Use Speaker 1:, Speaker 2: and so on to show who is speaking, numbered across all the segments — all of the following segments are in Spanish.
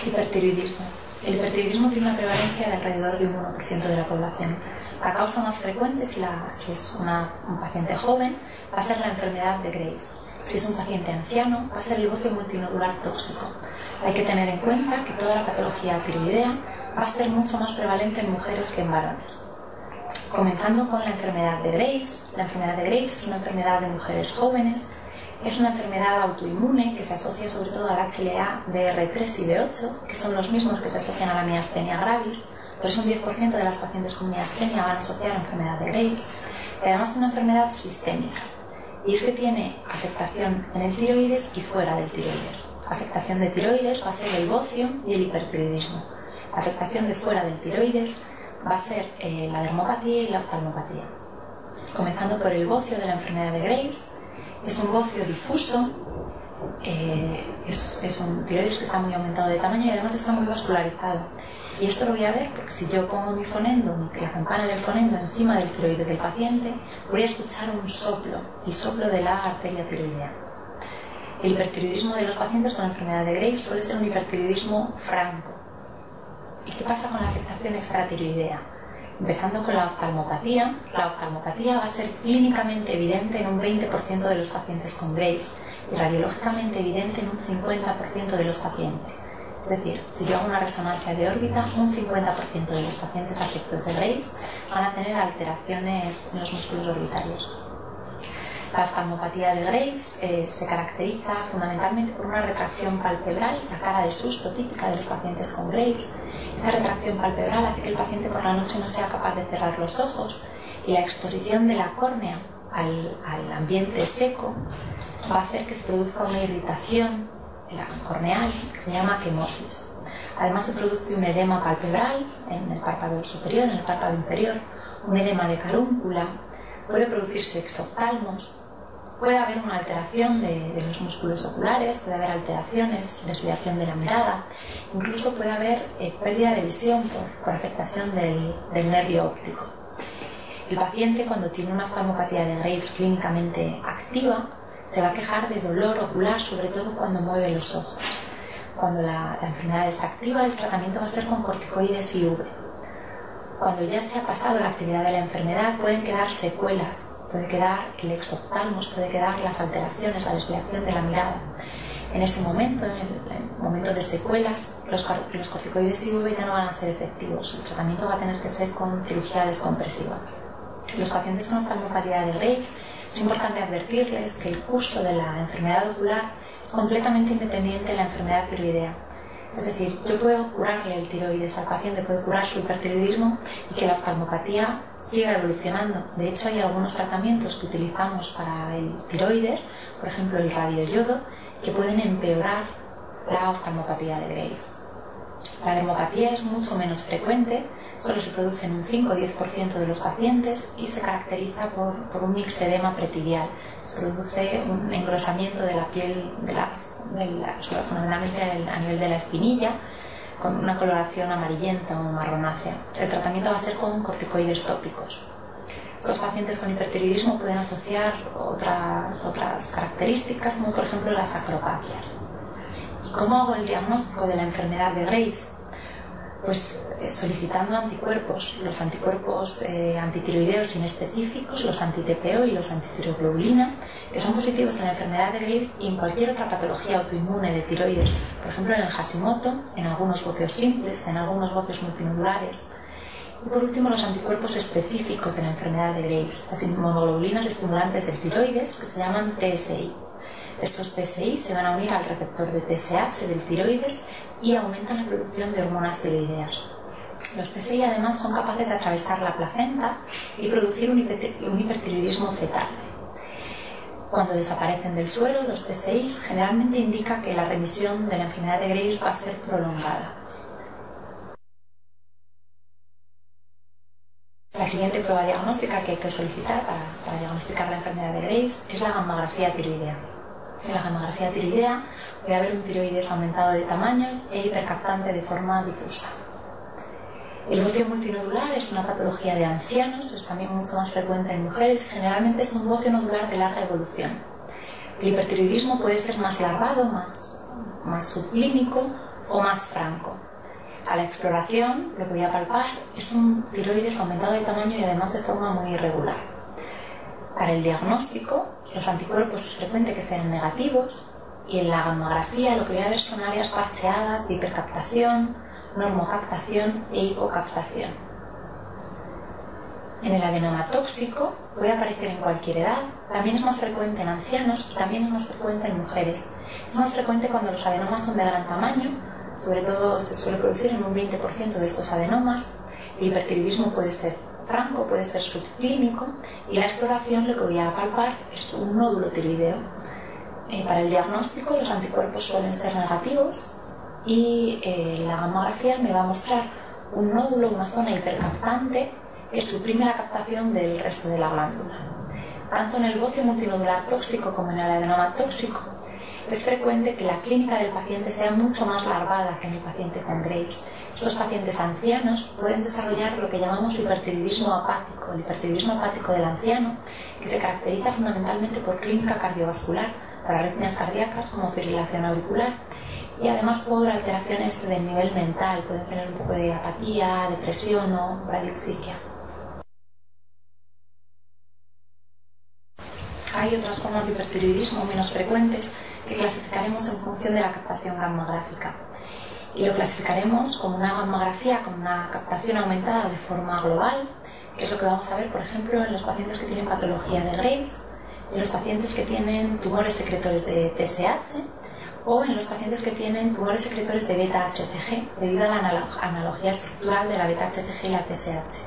Speaker 1: Hipertiroidismo. El hipertiroidismo tiene una prevalencia de alrededor de un 1% de la población. La causa más frecuente, si es un paciente joven, va a ser la enfermedad de Graves. Si es un paciente anciano, va a ser el bocio multinodular tóxico. Hay que tener en cuenta que toda la patología tiroidea va a ser mucho más prevalente en mujeres que en varones. Comenzando con la enfermedad de Graves. La enfermedad de Graves es una enfermedad de mujeres jóvenes. Es una enfermedad autoinmune que se asocia sobre todo al HLA DR3 y B8, que son los mismos que se asocian a la miastenia gravis. Por eso un 10% de las pacientes con miastenia van a asociar a enfermedad de Graves. Y además es una enfermedad sistémica. Y es que tiene afectación en el tiroides y fuera del tiroides. La afectación de tiroides va a ser el bocio y el hipertiroidismo. La afectación de fuera del tiroides va a ser la dermopatía y la oftalmopatía. Comenzando por el bocio de la enfermedad de Graves. Es un bocio difuso, es un tiroides que está muy aumentado de tamaño y además está muy vascularizado. Y esto lo voy a ver porque si yo pongo mi fonendo, la campana del fonendo encima del tiroides del paciente, voy a escuchar un soplo, el soplo de la arteria tiroidea. El hipertiroidismo de los pacientes con enfermedad de Graves suele ser un hipertiroidismo franco. ¿Y qué pasa con la afectación extratiroidea? Empezando con la oftalmopatía va a ser clínicamente evidente en un 20% de los pacientes con Graves y radiológicamente evidente en un 50% de los pacientes. Es decir, si yo hago una resonancia de órbita, un 50% de los pacientes afectos de Graves van a tener alteraciones en los músculos orbitarios. La oftalmopatía de Graves se caracteriza fundamentalmente por una retracción palpebral, la cara de susto típica de los pacientes con Graves. Esta retracción palpebral hace que el paciente por la noche no sea capaz de cerrar los ojos y la exposición de la córnea al ambiente seco va a hacer que se produzca una irritación corneal que se llama quemosis. Además se produce un edema palpebral en el párpado superior, en el párpado inferior, un edema de carúncula, puede producirse exoftalmos, puede haber una alteración de los músculos oculares, puede haber alteraciones, desviación de la mirada, incluso puede haber pérdida de visión por afectación del nervio óptico. El paciente, cuando tiene una oftalmopatía de Graves clínicamente activa, se va a quejar de dolor ocular, sobre todo cuando mueve los ojos. Cuando la enfermedad está activa, el tratamiento va a ser con corticoides IV. Cuando ya se ha pasado la actividad de la enfermedad, pueden quedar secuelas, puede quedar el exoftalmos, puede quedar las alteraciones, la desviación de la mirada. En ese momento, en el momento de secuelas, los corticoides IV ya no van a ser efectivos. El tratamiento va a tener que ser con cirugía descompresiva. Los pacientes con oftalmopatía de Graves, es importante advertirles que el curso de la enfermedad ocular es completamente independiente de la enfermedad tiroidea. Es decir, yo puedo curarle el tiroides al paciente, puedo curar su hipertiroidismo y que la oftalmopatía siga evolucionando. De hecho, hay algunos tratamientos que utilizamos para el tiroides, por ejemplo el radioyodo, que pueden empeorar la oftalmopatía de Graves. La dermopatía es mucho menos frecuente, solo se produce en un 5 o 10% de los pacientes y se caracteriza por un mixedema pretibial. Se produce un engrosamiento de la piel, fundamentalmente a nivel de la espinilla, con una coloración amarillenta o marronácea. El tratamiento va a ser con corticoides tópicos. Estos pacientes con hipertiroidismo pueden asociar otras características, como por ejemplo las acropaquias. ¿Y cómo hago el diagnóstico de la enfermedad de Graves? Pues solicitando anticuerpos, los anticuerpos antitiroideos inespecíficos, los anti-TPO y los antitiroglobulina, que son positivos en la enfermedad de Graves y en cualquier otra patología autoinmune de tiroides, por ejemplo en el Hashimoto, en algunos bocios simples, en algunos bocios multinodulares. Y por último, los anticuerpos específicos de la enfermedad de Graves, las inmunoglobulinas estimulantes del tiroides, que se llaman TSI. Estos TSI se van a unir al receptor de TSH del tiroides y aumentan la producción de hormonas tiroideas. Los TSI además son capaces de atravesar la placenta y producir un hipertiroidismo fetal. Cuando desaparecen del suero, los TSI generalmente indica que la remisión de la enfermedad de Graves va a ser prolongada. La siguiente prueba diagnóstica que hay que solicitar para diagnosticar la enfermedad de Graves es la gammagrafía tiroidea. En la gammagrafía tiroidea voy a ver un tiroides aumentado de tamaño e hipercaptante de forma difusa. El bocio multinodular es una patología de ancianos, es también mucho más frecuente en mujeres y generalmente es un bocio nodular de larga evolución. El hipertiroidismo puede ser más larvado, más subclínico o más franco. A la exploración, lo que voy a palpar es un tiroides aumentado de tamaño y además de forma muy irregular. Para el diagnóstico, los anticuerpos es frecuente que sean negativos y en la gammagrafía lo que voy a ver son áreas parcheadas de hipercaptación, normocaptación e hipocaptación. En el adenoma tóxico puede aparecer en cualquier edad, también es más frecuente en ancianos y también es más frecuente en mujeres. Es más frecuente cuando los adenomas son de gran tamaño, sobre todo se suele producir en un 20% de estos adenomas. El hipertiroidismo puede ser franco, puede ser subclínico y la exploración lo que voy a palpar es un nódulo tiroideo. Para el diagnóstico los anticuerpos suelen ser negativos y la gammagrafía me va a mostrar un nódulo, una zona hipercaptante que suprime la captación del resto de la glándula. Tanto en el bocio multinodular tóxico como en el adenoma tóxico es frecuente que la clínica del paciente sea mucho más larvada que en el paciente con Graves. Estos pacientes ancianos pueden desarrollar lo que llamamos hipertiroidismo apático, el hipertiroidismo apático del anciano, que se caracteriza fundamentalmente por clínica cardiovascular, para arritmias cardíacas como fibrilación auricular, y además por alteraciones del nivel mental, pueden tener un poco de apatía, depresión o bradypsiquia. Hay otras formas de hipertiroidismo menos frecuentes que clasificaremos en función de la captación gammagráfica. Y lo clasificaremos como una gammografía con una captación aumentada de forma global, que es lo que vamos a ver, por ejemplo, en los pacientes que tienen patología de Graves, en los pacientes que tienen tumores secretores de TSH o en los pacientes que tienen tumores secretores de beta-HCG debido a la analogía estructural de la beta-HCG y la TSH.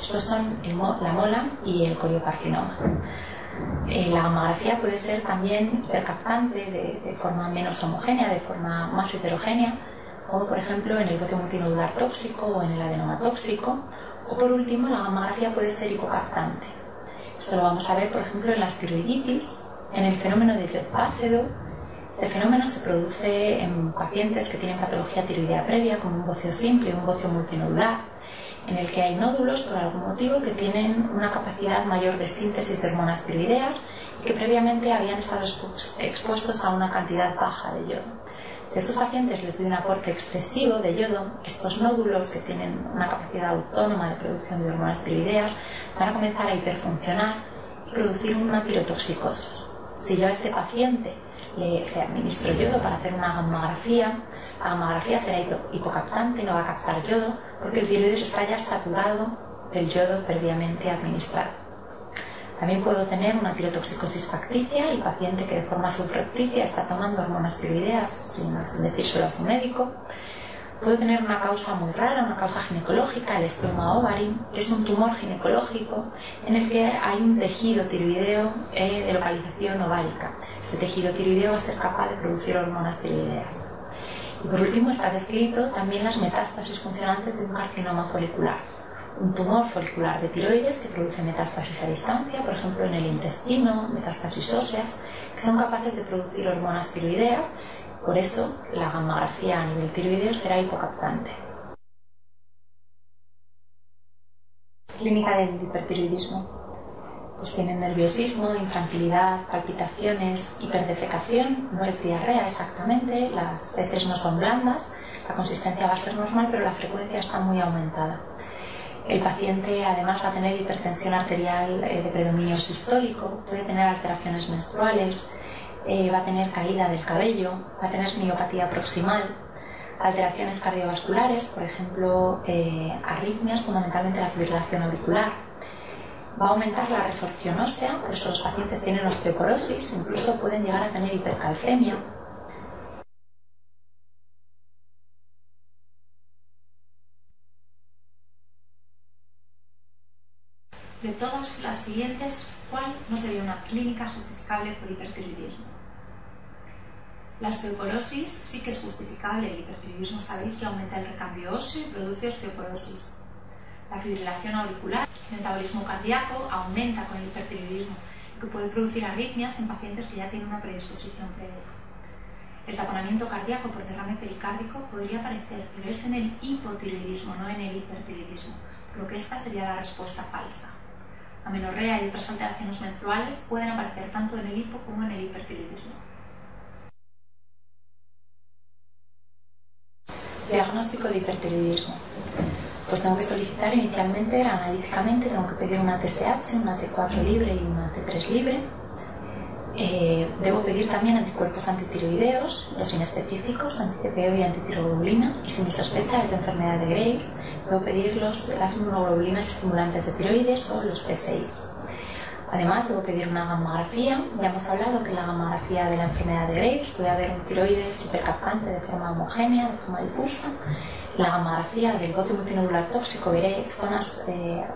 Speaker 1: Estos son la mola y el coriocarcinoma. La gammografía puede ser también hipercaptante de forma menos homogénea, de forma más heterogénea, como por ejemplo en el bocio multinodular tóxico o en el adenoma tóxico, o por último la gammografía puede ser hipocaptante. Esto lo vamos a ver por ejemplo en las tiroiditis, en el fenómeno de Jod-Basedow. Este fenómeno se produce en pacientes que tienen patología tiroidea previa, como un bocio simple o un bocio multinodular, en el que hay nódulos por algún motivo que tienen una capacidad mayor de síntesis de hormonas tiroideas y que previamente habían estado expuestos a una cantidad baja de yodo. Si a estos pacientes les doy un aporte excesivo de yodo, estos nódulos que tienen una capacidad autónoma de producción de hormonas tiroideas van a comenzar a hiperfuncionar y producir una tirotoxicosis. Si yo a este paciente le administro yodo para hacer una gammografía, la gammografía será hipocaptante, no va a captar yodo, porque el tiroides está ya saturado del yodo previamente administrado. También puedo tener una tirotoxicosis facticia, el paciente que de forma subrepticia está tomando hormonas tiroideas sin decírselo a su médico. Puedo tener una causa muy rara, una causa ginecológica, el estoma ovary, que es un tumor ginecológico en el que hay un tejido tiroideo de localización ovárica. Este tejido tiroideo va a ser capaz de producir hormonas tiroideas. Y por último está descrito también las metástasis funcionantes de un carcinoma folicular, un tumor folicular de tiroides que produce metástasis a distancia, por ejemplo en el intestino, metástasis óseas, que son capaces de producir hormonas tiroideas. Por eso la gammografía a nivel tiroideo será hipocaptante. Clínica del hipertiroidismo. Pues tienen nerviosismo, infantilidad, palpitaciones, hiperdefecación, no es diarrea exactamente, las heces no son blandas, la consistencia va a ser normal, pero la frecuencia está muy aumentada. El paciente además va a tener hipertensión arterial de predominio sistólico, puede tener alteraciones menstruales, va a tener caída del cabello, va a tener miopatía proximal, alteraciones cardiovasculares, por ejemplo, arritmias, fundamentalmente la fibrilación auricular. Va a aumentar la resorción ósea, por eso los pacientes tienen osteoporosis, incluso pueden llegar a tener hipercalcemia. De todas las siguientes, ¿cuál no sería una clínica justificable por hipertiroidismo? La osteoporosis sí que es justificable. El hipertiroidismo sabéis que aumenta el recambio óseo y produce osteoporosis. La fibrilación auricular, el metabolismo cardíaco aumenta con el hipertiroidismo, lo que puede producir arritmias en pacientes que ya tienen una predisposición previa. El taponamiento cardíaco por derrame pericárdico podría aparecer, pero es en el hipotiroidismo, no en el hipertiroidismo, por lo que esta sería la respuesta falsa. La amenorrea y otras alteraciones menstruales pueden aparecer tanto en el hipo como en el hipertiroidismo. Diagnóstico de hipertiroidismo. Pues tengo que solicitar inicialmente, analíticamente, tengo que pedir una TSH, una T4 libre y una T3 libre. Debo pedir también anticuerpos antitiroideos, los inespecíficos, anti-TPO y antitiroglobulina, y si mi sospecha es de enfermedad de Graves, debo pedir las inmunoglobulinas estimulantes de tiroides o los T6. Además, debo pedir una gammagrafía. Ya hemos hablado que en la gammagrafía de la enfermedad de Graves puede haber un tiroides hipercaptante de forma homogénea, de forma difusa. En la gammagrafía del bocio multinodular tóxico veré zonas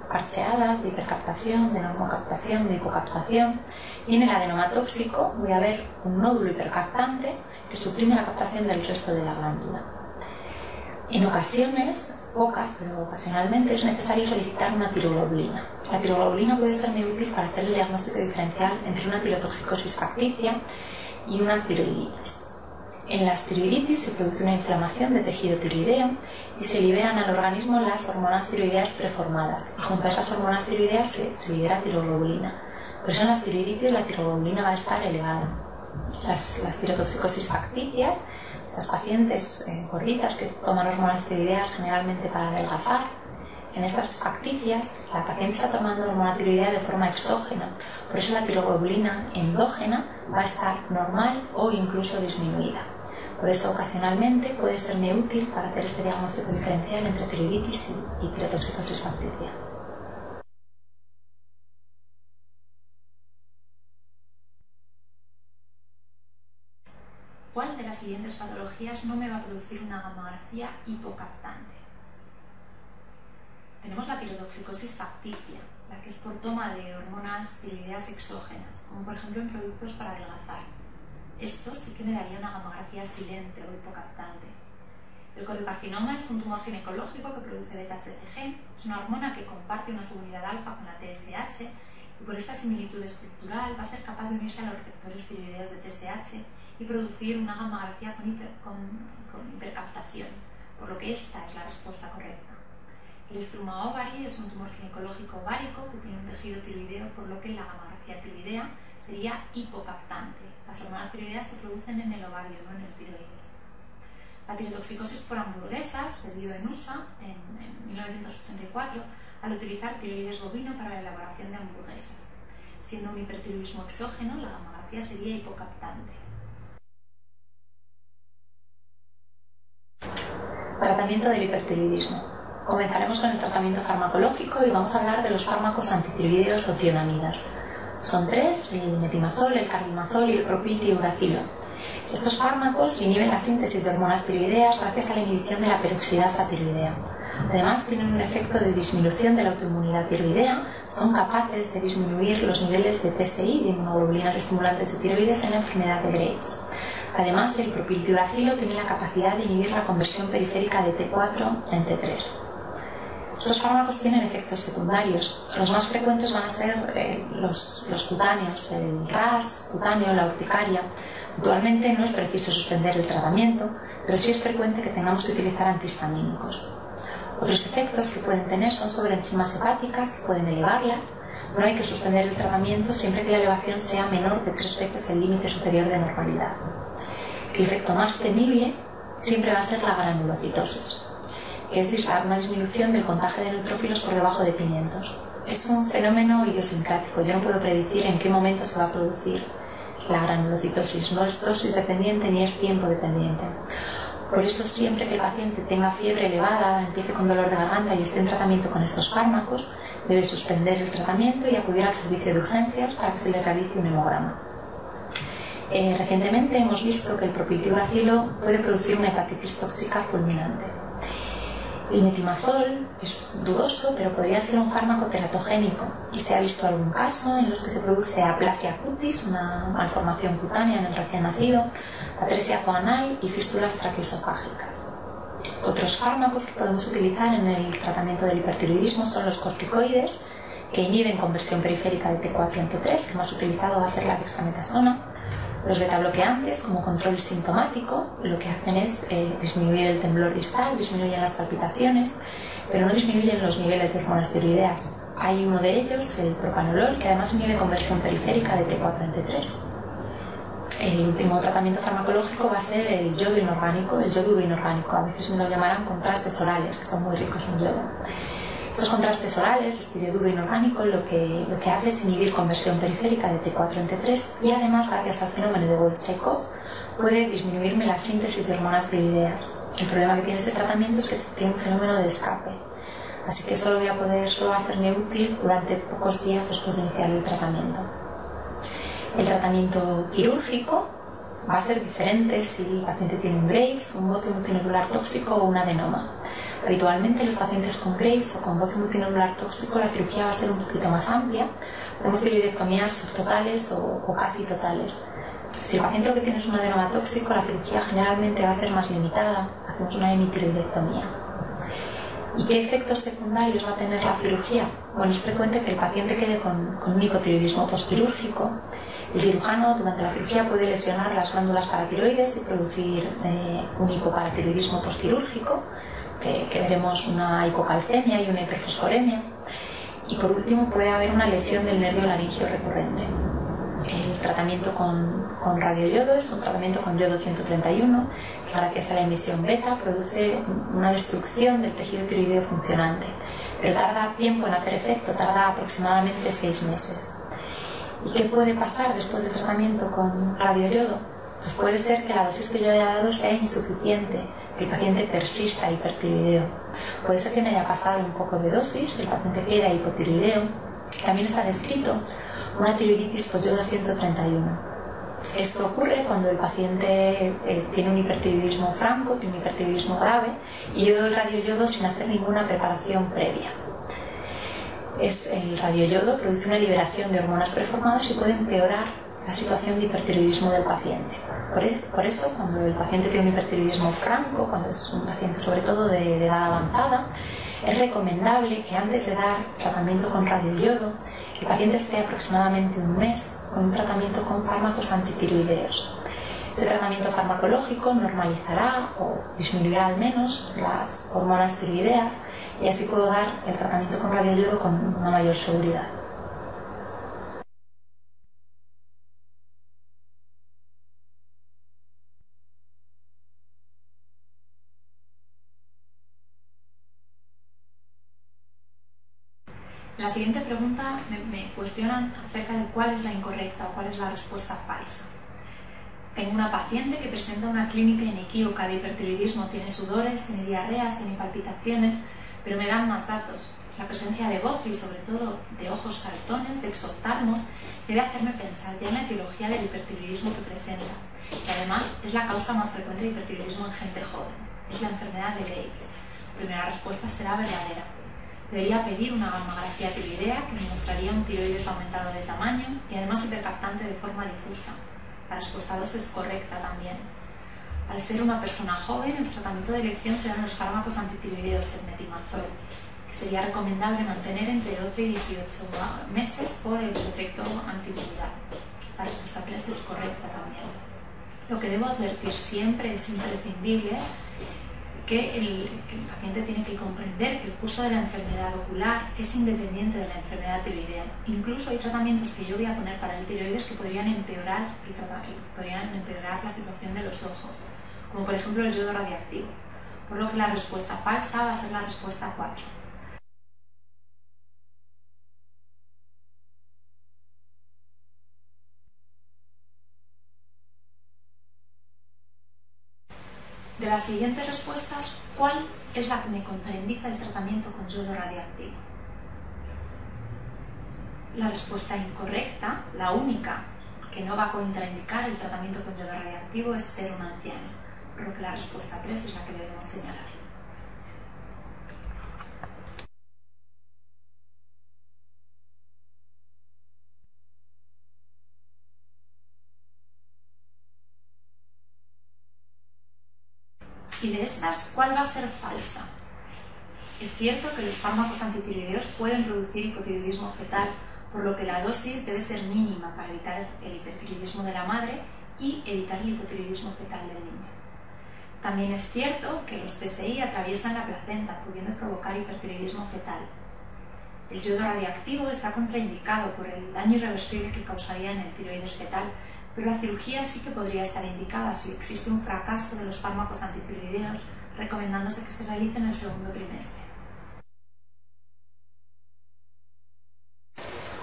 Speaker 1: parcheadas de hipercaptación, de normocaptación, de hipocaptación. Y en el adenoma tóxico voy a ver un nódulo hipercaptante que suprime la captación del resto de la glándula. En ocasiones, pocas, pero ocasionalmente es necesario solicitar una tiroglobulina. La tiroglobulina puede ser muy útil para hacer el diagnóstico diferencial entre una tirotoxicosis facticia y unas tiroiditis. En las tiroiditis se produce una inflamación de tejido tiroideo y se liberan al organismo las hormonas tiroideas preformadas, y junto a esas hormonas tiroideas se libera tiroglobulina. Por eso en las tiroiditis la tiroglobulina va a estar elevada. Las tirotoxicosis facticias, esas pacientes gorditas que toman hormonas tiroideas generalmente para adelgazar, en estas facticias la paciente está tomando hormona tiroidea de forma exógena, por eso la tiroglobulina endógena va a estar normal o incluso disminuida. Por eso ocasionalmente puede serme útil para hacer este diagnóstico diferencial entre tiroiditis y tirotoxicosis facticia. ¿Cuál de las siguientes patologías no me va a producir una gammagrafía hipocaptante? Tenemos la tirotoxicosis facticia, la que es por toma de hormonas tiroideas exógenas, como por ejemplo en productos para adelgazar. Esto sí que me daría una gammagrafía silente o hipocaptante. El coriocarcinoma es un tumor ginecológico que produce beta-HCG, es una hormona que comparte una subunidad alfa con la TSH y por esta similitud estructural va a ser capaz de unirse a los receptores tiroideos de TSH y producir una gammagrafía con hipercaptación, por lo que esta es la respuesta correcta. El estruma ovario es un tumor ginecológico ovárico que tiene un tejido tiroideo, por lo que la gammagrafía tiroidea sería hipocaptante. Las hormonas tiroideas se producen en el ovario, no en el tiroides. La tirotoxicosis por hamburguesas se dio en USA en 1984 al utilizar tiroides bovino para la elaboración de hamburguesas. Siendo un hipertiroidismo exógeno, la gammagrafía sería hipocaptante. Tratamiento del hipertiroidismo. Comenzaremos con el tratamiento farmacológico y vamos a hablar de los fármacos antitiroideos o tionamidas. Son tres: el metimazol, el carbimazol y el propiltiuracilo. Estos fármacos inhiben la síntesis de hormonas tiroideas gracias a la inhibición de la peroxidasa tiroidea. Además, tienen un efecto de disminución de la autoinmunidad tiroidea, son capaces de disminuir los niveles de TSI, de inmunoglobulinas estimulantes de tiroides, en la enfermedad de Graves. Además, el propiltiuracilo tiene la capacidad de inhibir la conversión periférica de T4 en T3. Estos fármacos tienen efectos secundarios. Los más frecuentes van a ser los cutáneos, el RAS cutáneo, la urticaria. Actualmente no es preciso suspender el tratamiento, pero sí es frecuente que tengamos que utilizar antihistamínicos. Otros efectos que pueden tener son sobre enzimas hepáticas, que pueden elevarlas. No hay que suspender el tratamiento siempre que la elevación sea menor de 3 veces el límite superior de normalidad. El efecto más temible siempre va a ser la granulocitosis, que es una disminución del contagio de neutrófilos por debajo de 500. Es un fenómeno idiosincrático. Yo no puedo predecir en qué momento se va a producir la granulocitosis. No es dosis dependiente ni es tiempo dependiente. Por eso, siempre que el paciente tenga fiebre elevada, empiece con dolor de garganta y esté en tratamiento con estos fármacos, debe suspender el tratamiento y acudir al servicio de urgencias para que se le realice un hemograma. Recientemente hemos visto que el propiltiuracilo puede producir una hepatitis tóxica fulminante. El metimazol es dudoso, pero podría ser un fármaco teratogénico y se ha visto algún caso en los que se produce aplasia cutis, una malformación cutánea en el recién nacido, atresia coanal y fístulas traqueosofágicas. Otros fármacos que podemos utilizar en el tratamiento del hipertiroidismo son los corticoides, que inhiben conversión periférica de T4 en T3, el más utilizado va a ser la dexametasona. Los betabloqueantes, como control sintomático, lo que hacen es disminuir el temblor distal, disminuyen las palpitaciones, pero no disminuyen los niveles de hormonas tiroideas. Hay uno de ellos, el propanolol, que además inhibe conversión periférica de T4 en T3. El último tratamiento farmacológico va a ser el yodo inorgánico, el yoduro inorgánico. A veces me lo llamarán contrastes orales, que son muy ricos en yodo. Estos contrastes orales, este yoduro inorgánico, lo que hace es inhibir conversión periférica de T4 en T3 y además, gracias al fenómeno de Wolff-Chaikov, puede disminuirme la síntesis de hormonas tiroideas. El problema que tiene este tratamiento es que tiene un fenómeno de escape, así que solo va a serme útil durante pocos días después de iniciar el tratamiento. El tratamiento quirúrgico va a ser diferente si el paciente tiene un Graves, un bocio multinodular tóxico o un adenoma. Habitualmente los pacientes con Graves o con bocio multinodular tóxico la cirugía va a ser un poquito más amplia. Podemos tiroidectomías subtotales o casi totales. Si el paciente lo que tiene es un adenoma tóxico, la cirugía generalmente va a ser más limitada. Hacemos una hemitiroidectomía. ¿Y qué efectos secundarios va a tener la cirugía? Bueno, es frecuente que el paciente quede con un hipotiroidismo postquirúrgico. El cirujano durante la cirugía puede lesionar las glándulas paratiroides y producir un hipoparatiroidismo postquirúrgico, que veremos una hipocalcemia y una hiperfosforemia. Y por último puede haber una lesión del nervio laringio recurrente. El tratamiento con radioyodo es un tratamiento con yodo 131, que gracias a la emisión beta produce una destrucción del tejido tiroideo funcionante, pero tarda tiempo en hacer efecto, tarda aproximadamente 6 meses. ¿Y qué puede pasar después del tratamiento con radioyodo? Pues puede ser que la dosis que yo haya dado sea insuficiente, que el paciente persista hipertiroideo. Puede ser que me haya pasado un poco de dosis, que el paciente quede hipotiroideo. También está descrito una tiroiditis postyodo 131. Esto ocurre cuando el paciente tiene un hipertiroidismo franco, tiene un hipertiroidismo grave, y yo doy radioyodo sin hacer ninguna preparación previa. El radioyodo produce una liberación de hormonas preformadas y puede empeorar la situación de hipertiroidismo del paciente. Por eso, cuando el paciente tiene un hipertiroidismo franco, cuando es un paciente sobre todo de edad avanzada, es recomendable que antes de dar tratamiento con radioyodo, el paciente esté aproximadamente un mes con un tratamiento con fármacos antitiroideos. Este tratamiento farmacológico normalizará o disminuirá al menos las hormonas tiroideas y así puedo dar el tratamiento con radioyodo con una mayor seguridad. En la siguiente pregunta me cuestionan acerca de cuál es la incorrecta o cuál es la respuesta falsa. Tengo una paciente que presenta una clínica inequívoca de hipertiroidismo, tiene sudores, tiene diarreas, tiene palpitaciones, pero me dan más datos. La presencia de bocio y sobre todo de ojos saltones, de exoftalmos, debe hacerme pensar ya en la etiología del hipertiroidismo que presenta, que además es la causa más frecuente de hipertiroidismo en gente joven, es la enfermedad de Graves. La primera respuesta será verdadera. Debería pedir una gammagrafía tiroidea que me mostraría un tiroides aumentado de tamaño y además hipercaptante de forma difusa. La respuesta 2 es correcta también. Al ser una persona joven, el tratamiento de elección serán los fármacos antitiroideos, el metimazol, que sería recomendable mantener entre 12 y 18 meses por el efecto antitiroidal. La respuesta 3 es correcta también. Lo que debo advertir siempre es imprescindible que el paciente tiene que comprender que el curso de la enfermedad ocular es independiente de la enfermedad tiroidea. Incluso hay tratamientos que yo voy a poner para el tiroides que podrían empeorar la situación de los ojos, como por ejemplo el yodo radiactivo, por lo que la respuesta falsa va a ser la respuesta 4. De las siguientes respuestas, ¿cuál es la que me contraindica el tratamiento con yodo radiactivo? La respuesta incorrecta, la única que no va a contraindicar el tratamiento con yodo radiactivo, es ser un anciano, por lo que la respuesta 3 es la que debemos señalar. Y de estas, ¿cuál va a ser falsa? Es cierto que los fármacos antitiroideos pueden producir hipotiroidismo fetal, por lo que la dosis debe ser mínima para evitar el hipertiroidismo de la madre y evitar el hipotiroidismo fetal del niño. También es cierto que los TSI atraviesan la placenta, pudiendo provocar hipertiroidismo fetal. El yodo radiactivo está contraindicado por el daño irreversible que causaría en el tiroides fetal, pero la cirugía sí que podría estar indicada si existe un fracaso de los fármacos antitiroideos, recomendándose que se realice en el segundo trimestre.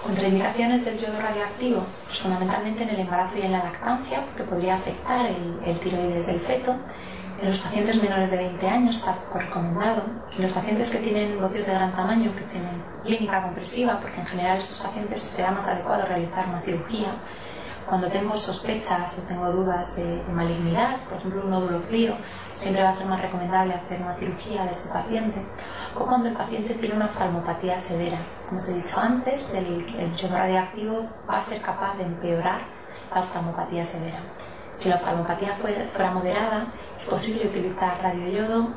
Speaker 1: Contraindicaciones del yodo radioactivo, pues fundamentalmente en el embarazo y en la lactancia, porque podría afectar el tiroides del feto. En los pacientes menores de 20 años está poco recomendado. En los pacientes que tienen bocios de gran tamaño, que tienen clínica compresiva, porque en general estos pacientes será más adecuado realizar una cirugía. Cuando tengo sospechas o tengo dudas de malignidad, por ejemplo un nódulo frío, siempre va a ser más recomendable hacer una cirugía de este paciente. O cuando el paciente tiene una oftalmopatía severa. Como os he dicho antes, el yodo radioactivo va a ser capaz de empeorar la oftalmopatía severa. Si la oftalmopatía fuera moderada, es posible utilizar radioyodo,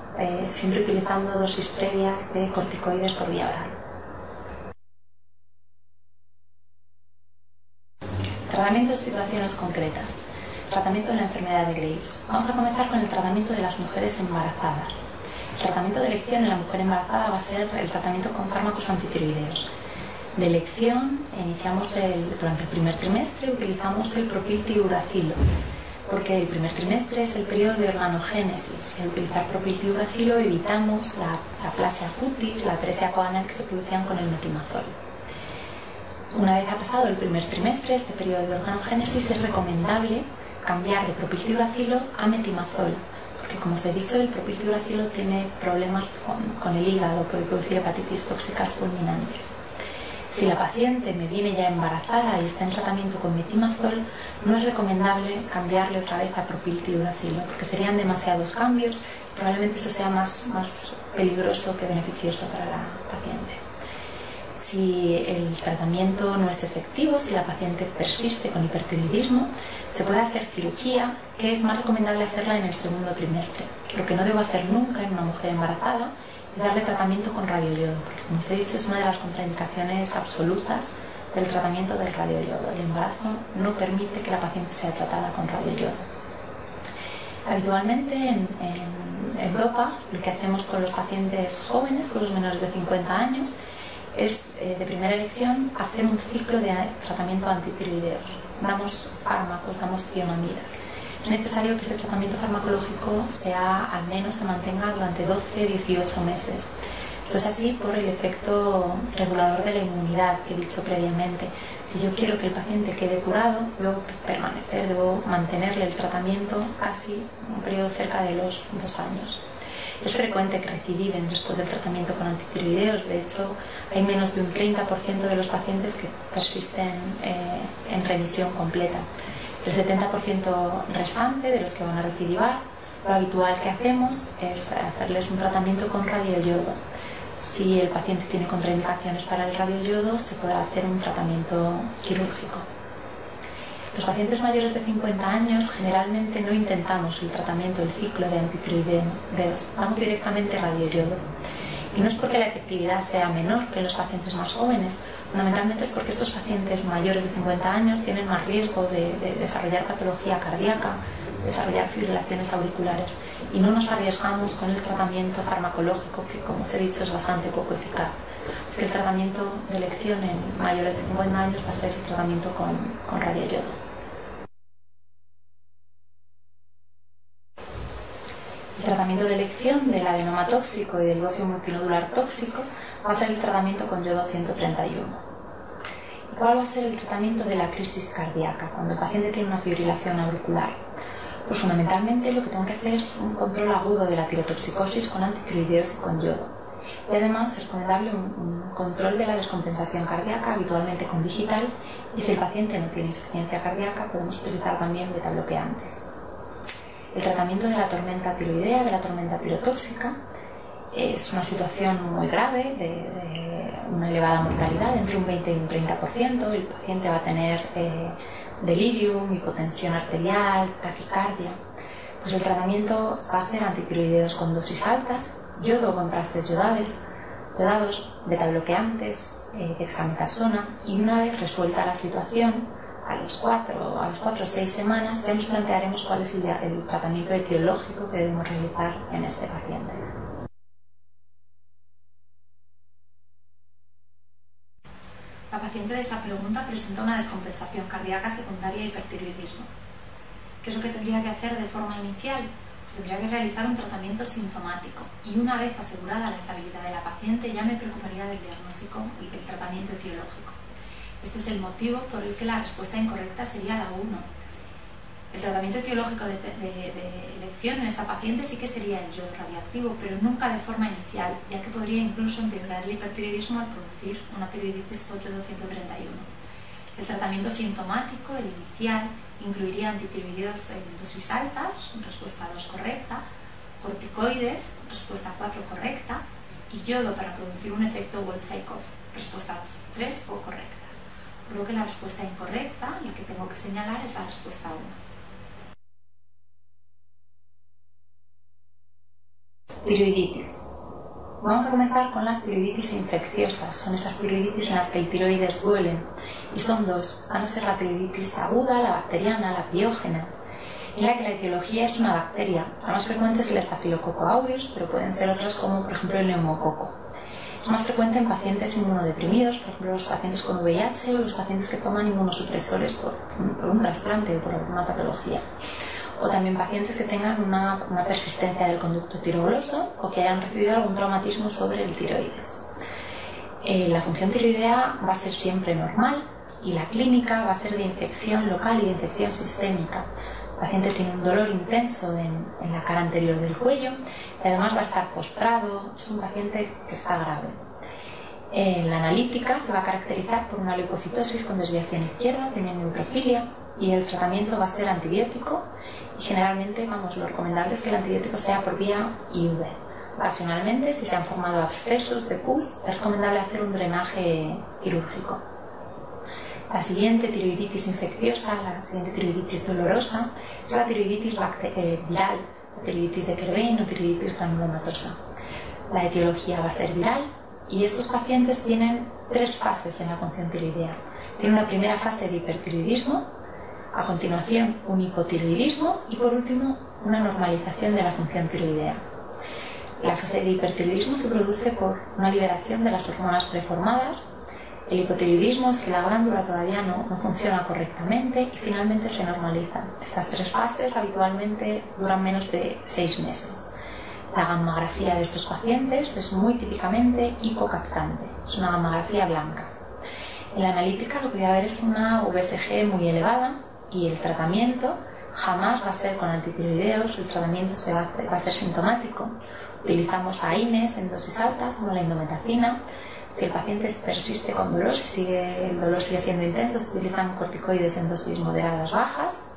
Speaker 1: siempre utilizando dosis previas de corticoides por vía oral. Tratamiento en situaciones concretas. Tratamiento de la enfermedad de Graves. Vamos a comenzar con el tratamiento de las mujeres embarazadas. El tratamiento de elección en la mujer embarazada va a ser el tratamiento con fármacos antitiroideos. De elección, durante el primer trimestre utilizamos el propiltiuracilo, porque el primer trimestre es el periodo de organogénesis. Al utilizar propiltiuracilo evitamos la aplasia cutis, la atresia coanal que se producían con el metimazol. Una vez ha pasado el primer trimestre, este periodo de organogénesis, es recomendable cambiar de propiltiuracilo a metimazol, porque como os he dicho, el propiltiuracilo tiene problemas con el hígado, puede producir hepatitis tóxicas fulminantes. Si la paciente me viene ya embarazada y está en tratamiento con metimazol, no es recomendable cambiarle otra vez a propiltiuracilo, porque serían demasiados cambios y probablemente eso sea más peligroso que beneficioso para la paciente. Si el tratamiento no es efectivo, si la paciente persiste con hipertiroidismo, se puede hacer cirugía, que es más recomendable hacerla en el segundo trimestre. Lo que no debo hacer nunca en una mujer embarazada es darle tratamiento con radioyodo, porque como os he dicho es una de las contraindicaciones absolutas del tratamiento del radioyodo. El embarazo no permite que la paciente sea tratada con radioyodo. Habitualmente en Europa lo que hacemos con los pacientes jóvenes, con los menores de 50 años, es de primera elección hacer un ciclo de tratamiento antitiroideos. Damos fármacos, damos cionamidas. Es necesario que ese tratamiento farmacológico al menos se mantenga durante 12-18 meses. Esto es así por el efecto regulador de la inmunidad que he dicho previamente. Si yo quiero que el paciente quede curado, debo mantenerle el tratamiento casi un periodo cerca de los 2 años. Es frecuente que recidiven después del tratamiento con antitiroideos. De hecho, hay menos de un 30% de los pacientes que persisten en remisión completa. El 70% restante de los que van a recidivar, lo habitual que hacemos es hacerles un tratamiento con radioyodo. Si el paciente tiene contraindicaciones para el radioyodo, se podrá hacer un tratamiento quirúrgico. Los pacientes mayores de 50 años generalmente no intentamos el tratamiento, el ciclo de antitiroideos, damos directamente radioyodo. Y no es porque la efectividad sea menor que en los pacientes más jóvenes, fundamentalmente es porque estos pacientes mayores de 50 años tienen más riesgo de desarrollar patología cardíaca, desarrollar fibrilaciones auriculares, y no nos arriesgamos con el tratamiento farmacológico, que como os he dicho es bastante poco eficaz. Así que el tratamiento de elección en mayores de 50 años va a ser el tratamiento con radioyodo. El tratamiento de elección del adenoma tóxico y del bocio multinodular tóxico va a ser el tratamiento con yodo 131. ¿Y cuál va a ser el tratamiento de la crisis cardíaca cuando el paciente tiene una fibrilación auricular? Pues fundamentalmente lo que tengo que hacer es un control agudo de la tirotoxicosis con antitiroideos y con yodo. Y además es recomendable un control de la descompensación cardíaca, habitualmente con digital, y si el paciente no tiene insuficiencia cardíaca podemos utilizar también betabloqueantes. El tratamiento de la tormenta tiroidea, de la tormenta tirotóxica, es una situación muy grave, de una elevada mortalidad, entre un 20 y un 30%. El paciente va a tener delirium, hipotensión arterial, taquicardia. Pues el tratamiento va a ser antitiroideos con dosis altas, yodo o contrastes yodados, betabloqueantes, dexametasona, y una vez resuelta la situación, a los 4 o 6 semanas ya nos plantearemos cuál es el tratamiento etiológico que debemos realizar en este paciente. La paciente paciente de esa pregunta presenta una descompensación cardíaca secundaria a hipertiroidismo. ¿Qué es lo que tendría que hacer de forma inicial? Pues tendría que realizar un tratamiento sintomático y una vez asegurada la estabilidad de la paciente ya me preocuparía del diagnóstico y del tratamiento etiológico. Este es el motivo por el que la respuesta incorrecta sería la 1. El tratamiento etiológico de elección en esta paciente sí que sería el yodo radioactivo, pero nunca de forma inicial, ya que podría incluso empeorar el hipertiroidismo al producir una tiroiditis por yodo 131. El tratamiento sintomático, el inicial, incluiría antitiroideos en dosis altas, respuesta 2 correcta, corticoides, respuesta 4 correcta, y yodo para producir un efecto Boltchaikov, respuestas 3 o correctas. Por lo que la respuesta incorrecta, la que tengo que señalar, es la respuesta 1. Tiroiditis. Vamos a comenzar con las tiroiditis infecciosas. Son esas tiroiditis en las que el tiroides duelen. Y son dos. Van a ser la tiroiditis aguda, la bacteriana, la piógena, en la que la etiología es una bacteria. La más frecuente es el Staphylococcus aureus, pero pueden ser otras como por ejemplo el neumococo. Es más frecuente en pacientes inmunodeprimidos, por ejemplo los pacientes con VIH o los pacientes que toman inmunosupresores por un trasplante o por alguna patología. O también pacientes que tengan una persistencia del conducto tiroglosal o que hayan recibido algún traumatismo sobre el tiroides. La función tiroidea va a ser siempre normal y la clínica va a ser de infección local y de infección sistémica. El paciente tiene un dolor intenso en la cara anterior del cuello y además va a estar postrado. Es un paciente que está grave. La analítica se va a caracterizar por una leucocitosis con desviación izquierda, tiene neutrofilia y el tratamiento va a ser antibiótico y generalmente, lo recomendable es que el antibiótico sea por vía IV. Ocasionalmente, si se han formado abscesos de pus, es recomendable hacer un drenaje quirúrgico. La siguiente tiroiditis infecciosa, la siguiente tiroiditis dolorosa, es la tiroiditis viral, la tiroiditis de Kerbein o tiroiditis granulomatosa. La etiología va a ser viral y estos pacientes tienen 3 fases en la función tiroidea. Tienen una primera fase de hipertiroidismo, a continuación un hipotiroidismo y por último una normalización de la función tiroidea. La fase de hipertiroidismo se produce por una liberación de las hormonas preformadas. El hipotiroidismo es que la glándula todavía no funciona correctamente y finalmente se normaliza. Esas 3 fases habitualmente duran menos de 6 meses. La gammagrafía de estos pacientes es muy típicamente hipocaptante, es una gammagrafía blanca. En la analítica lo que voy a ver es una VSG muy elevada y el tratamiento jamás va a ser con antitiroideos, el tratamiento va a ser sintomático. Utilizamos AINES en dosis altas como la indometacina. Si el paciente persiste con dolor, el dolor sigue siendo intenso, se utilizan corticoides en dosis moderadas bajas.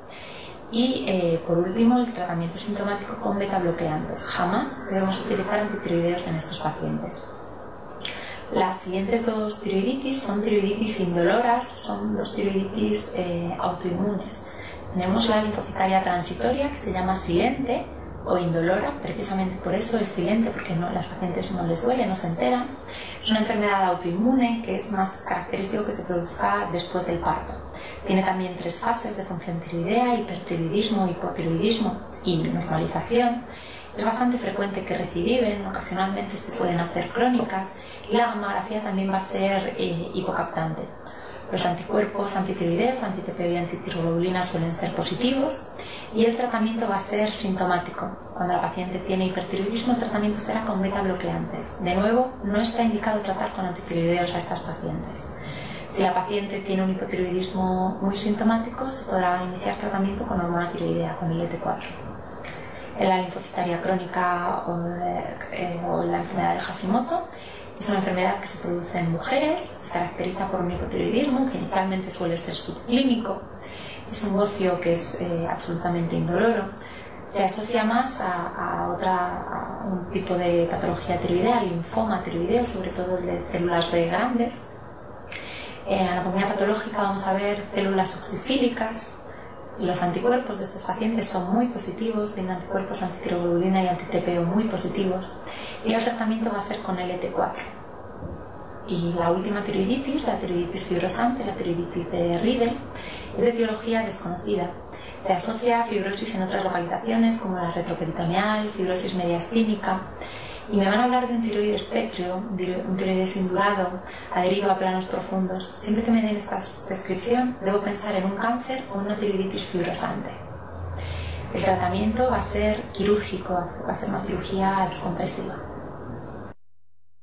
Speaker 1: Y por último, el tratamiento sintomático con beta bloqueantes. Jamás debemos utilizar antitiroideos en estos pacientes. Las siguientes 2 tiroiditis son tiroiditis indoloras, son 2 tiroiditis autoinmunes. Tenemos la linfocitaria transitoria que se llama silente o indolora, precisamente por eso es silente, porque las pacientes no les duele, no se enteran. Es una enfermedad autoinmune que es más característico que se produzca después del parto. Tiene también 3 fases de función tiroidea: hipertiroidismo, hipotiroidismo y normalización. Es bastante frecuente que recidiven, ocasionalmente se pueden hacer crónicas y la gammagrafía también va a ser hipocaptante. Los anticuerpos antitiroideos, anti-TPO y antitiroglobulina suelen ser positivos y el tratamiento va a ser sintomático. Cuando la paciente tiene hipertiroidismo, el tratamiento será con beta bloqueantes. De nuevo, no está indicado tratar con antitiroideos a estas pacientes. Si la paciente tiene un hipotiroidismo muy sintomático, se podrá iniciar tratamiento con hormona tiroidea, con el ET4. En la linfocitaria crónica o la enfermedad de Hashimoto, es una enfermedad que se produce en mujeres, se caracteriza por un hipotiroidismo que inicialmente suele ser subclínico, es un bocio que es absolutamente indoloro, se asocia más a un tipo de patología tiroidea, linfoma tiroideo, sobre todo el de células B grandes. En anatomía patológica vamos a ver células oxifílicas. Los anticuerpos de estos pacientes son muy positivos, tienen anticuerpos antitiroglobulina y anti-TPO muy positivos y el tratamiento va a ser con el ET4. Y la última tiroiditis, la tiroiditis fibrosante, la tiroiditis de Riedel, es de etiología desconocida. Se asocia a fibrosis en otras localizaciones como la retroperitoneal, fibrosis mediastínica y me van a hablar de un tiroides pétreo, un tiroides indurado, adherido a planos profundos, siempre que me den esta descripción debo pensar en un cáncer o una tiroiditis fibrosante. El tratamiento va a ser quirúrgico, va a ser una cirugía descompresiva.